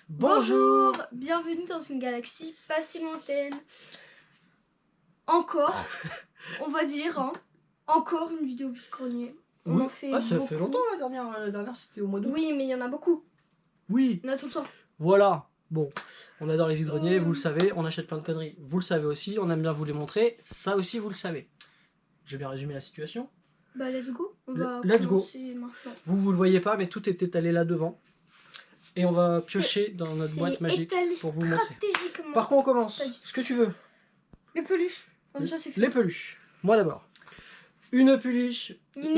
Bonjour, bienvenue dans une galaxie pas si lointaine. Encore, on va dire, hein, encore une vidéo vide-grenier. On en fait ça beaucoup. fait longtemps la dernière c'était au mois d'août. Oui, mais il y en a beaucoup. Oui, Il y en a tout le temps. voilà. Bon, on adore les vides-greniers, vous le savez, on achète plein de conneries, vous le savez aussi, on aime bien vous les montrer, ça aussi vous le savez. J'ai bien résumé la situation. Bah let's go, on va Let's go. commencer maintenant. Vous le voyez pas, mais tout est étalé là devant. Et on va piocher dans notre boîte magique pour vous montrer. Stratégiquement. Par contre, on commence. Pas du tout. Ce que tu veux. Les peluches, comme ça c'est fait. Les peluches. Moi d'abord. Une peluche. Une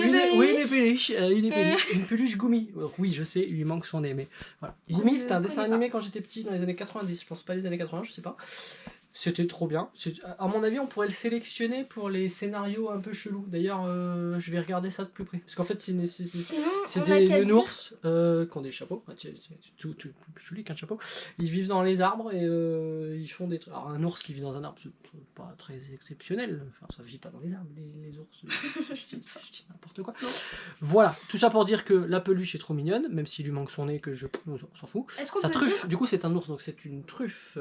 peluche Gumi. Oui, je sais, il lui manque son nez, mais voilà. Gumi, c'était un dessin animé quand j'étais petit dans les années 90. Je pense pas les années 80, je sais pas. C'était trop bien. À mon avis, on pourrait le sélectionner pour les scénarios un peu chelous. D'ailleurs, je vais regarder ça de plus près. Parce qu'en fait, c'est des nounours qui ont des chapeaux. C'est tout plus joli qu'un chapeau. Ils vivent dans les arbres et ils font des trucs. Alors, un ours qui vit dans un arbre, c'est pas très exceptionnel. Enfin, ça vit pas dans les arbres, les ours. Je dis n'importe quoi. Non. Voilà, tout ça pour dire que la peluche est trop mignonne, même s'il lui manque son nez, on s'en fout. Sa truffe, du coup, c'est un ours, donc c'est une truffe.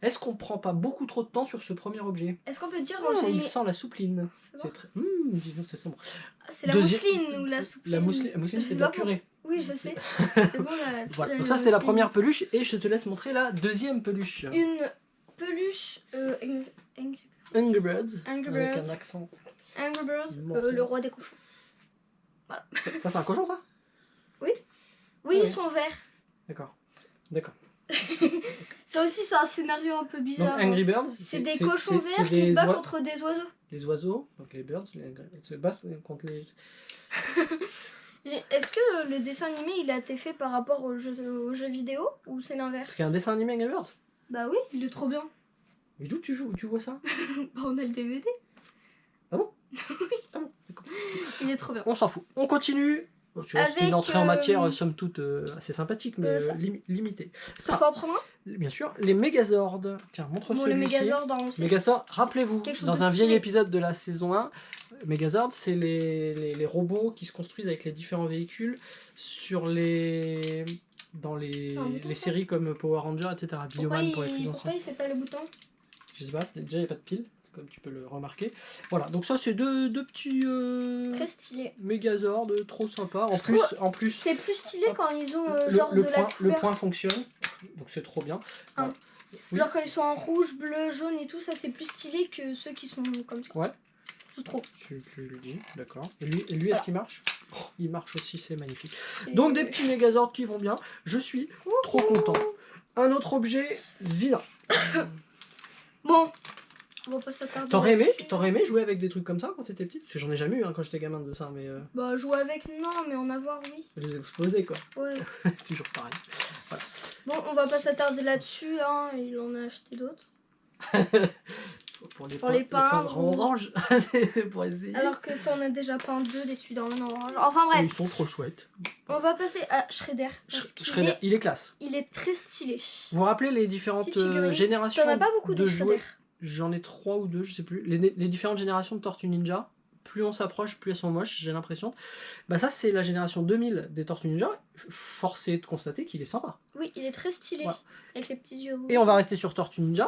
Est-ce qu'on prend pas beaucoup trop de temps sur ce premier objet? Est-ce qu'on peut dire il sent la soupline. C'est très... dis donc, c'est sombre. C'est la mousseline ou la soupline? La mousseline, c'est de la purée. Oui, je sais. C'est bon, voilà. Donc ça, c'était la première peluche, et je te laisse montrer la deuxième peluche. Une peluche Angry Birds, avec un accent. Angry Birds, le roi des cochons. Voilà. Ça c'est un cochon, ça? Oui. Oui, ils sont verts. D'accord. Ça aussi, c'est un scénario un peu bizarre. Donc Angry Birds, c'est des cochons verts qui se battent contre des oiseaux. Les oiseaux, donc les birds, se battent contre les... Est-ce que le dessin animé, il a été fait par rapport au jeu vidéo, ou c'est l'inverse? C'est un dessin animé Angry Birds? Bah oui, il est trop bien. Mais d'où tu vois ça? Bah on a le DVD. Ah bon? Oui. Ah bon, d'accord. Il est trop bien. On s'en fout. On continue. C'est une entrée en matière somme toute assez sympathique, mais limitée. Ça. Je peux en prendre un? Bien sûr, les Megazords. Tiens, montre celui-ci. Les Megazords, rappelez-vous, dans un vieil épisode de la saison 1, Megazords, c'est les robots qui se construisent avec les différents véhicules dans les séries comme Power Rangers, etc. Bioman pour les plus anciens. Pourquoi il fait pas le bouton? Je sais pas, déjà il n'y a pas de pile, comme tu peux le remarquer. Voilà, donc ça c'est deux petits très stylés Megazords, trop sympa. En plus c'est plus stylé quand ils ont genre de la couleur. Le point fonctionne, donc c'est trop bien. Voilà. Genre quand ils sont en rouge, bleu, jaune et tout, ça c'est plus stylé que ceux qui sont comme ça. Ouais. Je trouve. Tu le dis, d'accord. Et lui est-ce qu'il marche? Il marche aussi, c'est magnifique. Donc des petits Megazords qui vont bien. Je suis trop content. Un autre objet, vilain. Bon, on va pas s'attarder. T'aurais aimé jouer avec des trucs comme ça quand t'étais petite? Parce que j'en ai jamais eu quand j'étais gamin de ça, mais... Bah jouer avec, non, mais en avoir, oui. Les exposer, quoi. Ouais. Toujours pareil. Voilà. Bon, on va pas s'attarder là-dessus, hein, il en a acheté d'autres. pour les peindre en orange. Pour essayer. Alors que t'en as déjà peint 2 des Spider-Man en orange. Enfin bref. Ils sont trop chouettes. On va passer à Shredder. Shredder, il est classe. Il est très stylé. Vous vous rappelez les différentes générations T'en as pas beaucoup de Shredder? J'en ai 3 ou 2, je sais plus. Les différentes générations de Tortues Ninja. Plus on s'approche, plus elles sont moches, j'ai l'impression. Bah ça, c'est la génération 2000 des Tortues Ninja. Force est de constater qu'il est sympa. Oui, il est très stylé. Voilà. Avec les petits yeux rouges. Et on va rester sur Tortues Ninja.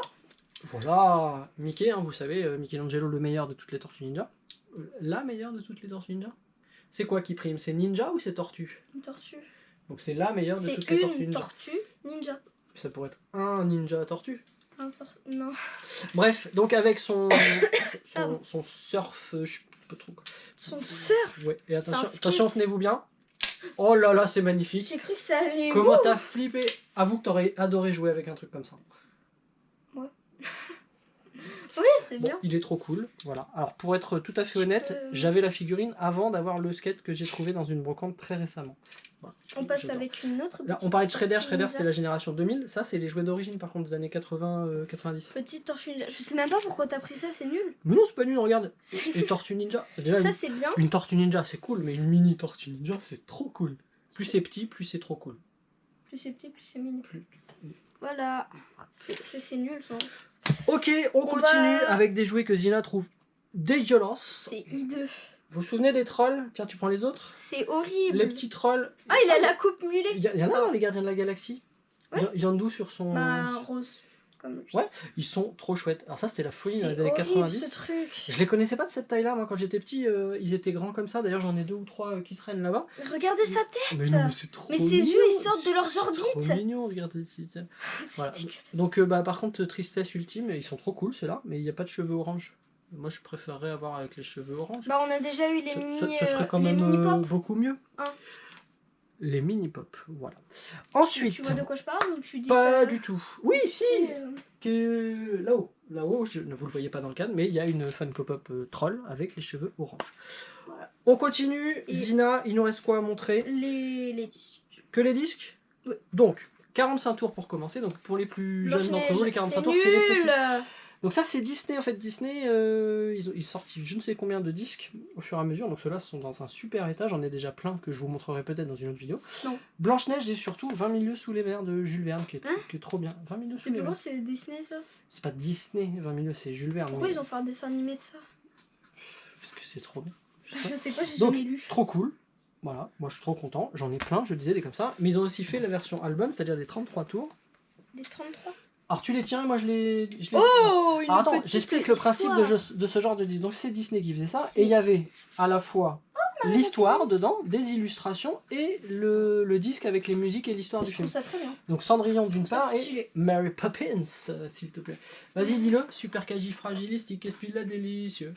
Voilà, Mickey, hein, vous savez, Michelangelo, le meilleur de toutes les Tortues Ninja. La meilleure de toutes les Tortues Ninja. C'est quoi qui prime? C'est Ninja ou c'est Tortue? Une tortue. Donc c'est la meilleure de toutes les Tortues Ninja. C'est une tortue ninja. Ça pourrait être un ninja tortue. Non. Bref, donc avec son surf, je sais pas trop quoi. Son surf. Ouais, et attention, tenez-vous bien. Oh là là, c'est magnifique. J'ai cru que ça allait. Comment t'as flippé? Avoue que t'aurais adoré jouer avec un truc comme ça. Ouais. Oui, c'est bien. Il est trop cool, voilà. Alors pour être tout à fait honnête, j'avais la figurine avant d'avoir le skate que j'ai trouvé dans une brocante très récemment. Voilà. On passe avec une autre. Là, on parlait de Shredder, c'était la génération 2000. Ça, c'est les jouets d'origine par contre des années 80-90. Petite tortue ninja. Je sais même pas pourquoi t'as pris ça, c'est nul. Mais non, c'est pas nul, regarde. Et Tortue Ninja. Déjà, ça, c'est bien. Une Tortue Ninja, c'est cool, mais une mini Tortue Ninja, c'est trop cool. Plus c'est petit, plus c'est trop cool. Plus c'est petit, plus c'est mini. Voilà. C'est nul ça. Ok, on continue avec des jouets que Zina trouve dégueulasses. C'est hideux. Vous vous souvenez des trolls? Tiens, tu prends les autres. C'est horrible. Les petits trolls. Ah, il a la coupe mulet. Il y en a dans les Gardiens de la Galaxie. Ouais. Il vient d'où sur son... Bah, rose. Comme lui. Ouais. Ils sont trop chouettes. Alors ça, c'était la folie dans les C'est années horrible 90. ce truc. Je les connaissais pas de cette taille-là, moi, quand j'étais petit. Ils étaient grands comme ça. D'ailleurs, j'en ai 2 ou 3 qui traînent là-bas. Regardez sa tête. Mais non, mais c'est trop Mais ses mignon. yeux, ils sortent de leurs C'est orbites. trop mignon, regardez. C'est Voilà. dégueulasse. Donc, par contre, tristesse ultime, ils sont trop cool, ceux-là, mais il n'y a pas de cheveux orange. Moi, je préférerais avoir avec les cheveux orange. Bah, on a déjà eu les Ce- mini, ce serait quand les même mini-pop. beaucoup mieux. Hein. Les mini-pop, voilà. Ensuite, Tu vois de quoi je parle ou tu dis pas ça du tout. Oui, si, euh, que là-haut, ne vous le voyez pas dans le cadre, mais il y a une Funko Pop troll avec les cheveux orange. Voilà. On continue. Et- Zina, il nous reste quoi à montrer? les disques. Que les disques? Oui. Donc, 45 tours pour commencer. Donc, pour les plus jeunes d'entre vous, les 45 tours, c'est les petits. nul. Donc ça c'est Disney en fait. Disney ils sortent je ne sais combien de disques au fur et à mesure. Donc ceux-là sont dans un super état. J'en ai déjà plein que je vous montrerai peut-être dans une autre vidéo. Non. Blanche-Neige et surtout 20 000 lieues sous les mers de Jules Verne qui est, Hein qui est trop bien. 20 000 lieues sous Mais les pourquoi mers. c'est Disney ça? C'est pas Disney 20 000 lieues, c'est Jules Verne. Pourquoi mais- ils ont fait un dessin animé de ça? Parce que c'est trop bien. Je sais Je pas. sais pas, j'ai Donc jamais lu. trop cool. Voilà, moi je suis trop content. J'en ai plein, je disais des comme ça. Mais ils ont aussi fait la version album, c'est-à-dire les 33 tours. Les 33. Alors tu les tiens et moi je les... Oh, une Alors attends, petite j'explique le principe histoire. de ce genre de disque. Donc c'est Disney qui faisait ça, C'est- et il y avait à la fois Mary l'histoire Poppins. dedans, des illustrations, et le disque avec les musiques et l'histoire du Je film. trouve ça très bien. Donc Cendrillon d'une Ça, part, et stylé. Mary Poppins, s'il te plaît. Vas-y, dis-le, supercalifragilistique, esprit délicieux.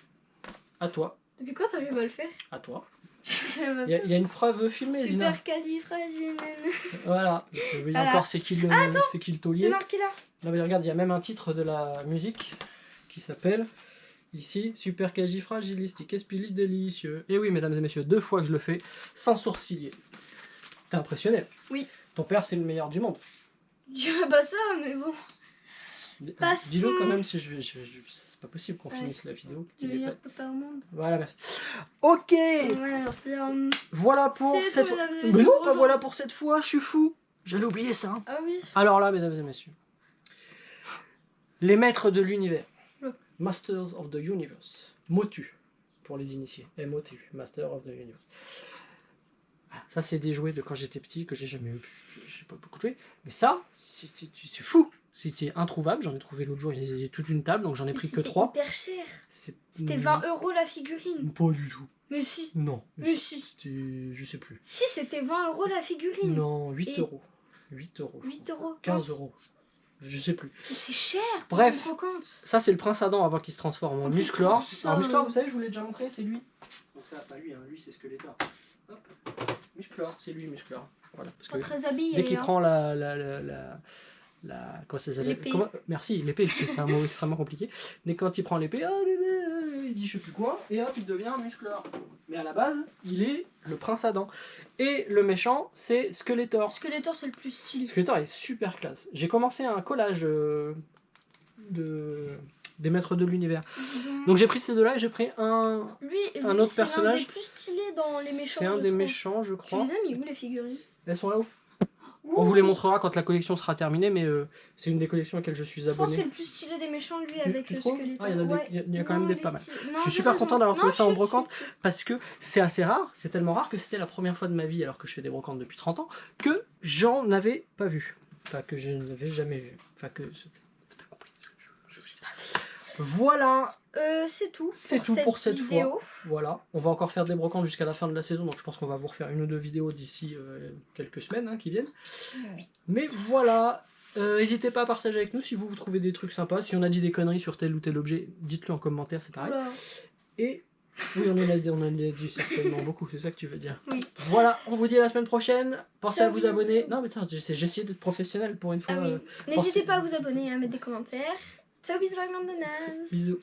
À toi, Depuis quand t'arrives à le faire? à toi. Ça va Il y a une preuve filmée, Zina. Supercalifragilistique. Voilà. Oui, Voilà. encore, c'est qui le C'est taulier. marqué là. Non mais regarde, il y a même un titre de la musique qui s'appelle ici Supercalifragilistique délicieux. Et oui, mesdames et messieurs, 2 fois que je le fais sans sourciller. T'es impressionné? Oui. Ton père, c'est le meilleur du monde. Je dirais pas ça, mais bon. Passons. Dis-le quand même si c'est pas possible qu'on Ouais. finisse la vidéo. Le meilleur papa au monde. Voilà, merci. Ok, Ouais, alors c'est. voilà pour C'est cette tout, fois. mesdames et Mais messieurs, non, pour pas voilà pour cette fois, je suis fou. J'allais oublier ça. Ah oui. Alors là, mesdames et messieurs, les maîtres de l'univers, Ouais. Masters of the Universe, MOTU pour les initiés, MOTU, Master of the Universe. Voilà, ça c'est des jouets de quand j'étais petit que j'ai jamais eu, j'ai pas beaucoup joué, mais ça c'est fou, c'est introuvable. J'en ai trouvé l'autre jour, il y avait toute une table, donc j'en ai Mais pris que c'était 3. hyper cher. C'était C'était 20 € la figurine. Pas du tout. Mais si. Non. Mais si. C'était, je sais plus. Si, c'était 20 € la figurine. Non, 8 Et- euros. 8 euros. je 8 crois. €. 15 euros. Je sais plus. Mais c'est cher. Pour Bref. une brocante. Ça, c'est le prince Adam avant qu'il se transforme en Oh, Musclor. pour ça. Alors, Musclor, vous savez, je vous l'ai déjà montré, c'est lui. Donc, ça, pas lui, hein. Lui, c'est Skeletor. Hop. Musclor, c'est lui, Musclor. Voilà. Parce Pas que très habillé. dès qu'il hein. prend comment ça s'appelle? L'épée. Merci, l'épée, parce que c'est un mot extrêmement compliqué. Mais quand il prend l'épée, il dit je sais plus quoi, et hop, il devient Musclor. Mais à la base, il est le prince Adam. Et le méchant, c'est Skeletor. Skeletor, c'est le plus stylé. Skeletor est super classe. J'ai commencé un collage des maîtres de l'univers. Dis donc. Donc j'ai pris ces deux-là et j'ai pris un Lui, autre c'est l'un personnage. des plus stylés dans les méchants. C'est un je des trouve. méchants, je Tu crois. les as mis où les figurines? Elles sont là-haut. On vous les montrera quand la collection sera terminée, mais c'est une des collections auxquelles je suis Je pense que c'est abonné. le plus stylé des méchants, lui, Tu- avec tu le trouves Skeletor. Ah, il y en a des- Ouais. il y a quand même Non, des il est pas mal. stylé. Je Non, suis t'as super raison. content d'avoir trouvé Non, ça en chut, brocante. chut, chut. Parce que c'est assez rare, c'est tellement rare que c'était la première fois de ma vie, alors que je fais des brocantes depuis 30 ans, que j'en avais pas vu. Enfin, que je n'avais jamais vu. Enfin, que... T'as compris. Je sais pas. Voilà, C'est tout. C'est tout pour cette vidéo. voilà. On va encore faire des brocantes jusqu'à la fin de la saison, donc je pense qu'on va vous refaire une ou deux vidéos d'ici quelques semaines hein, qui viennent. Oui. Mais voilà, n'hésitez pas à partager avec nous si vous trouvez des trucs sympas. Si on a dit des conneries sur tel ou tel objet, dites-le en commentaire, c'est pareil. Oula. Et oui, on en a dit certainement beaucoup, c'est ça que tu veux dire. Oui. Voilà, on vous dit à la semaine prochaine. Pensez Ciao, à vous bisous. abonner. Non, mais attends, j'ai essayé d'être professionnel pour une fois. Ah oui. Pensez- N'hésitez pas à vous abonner et à mettre des commentaires. Ciao, bisous, bye, Mandana. Bisous.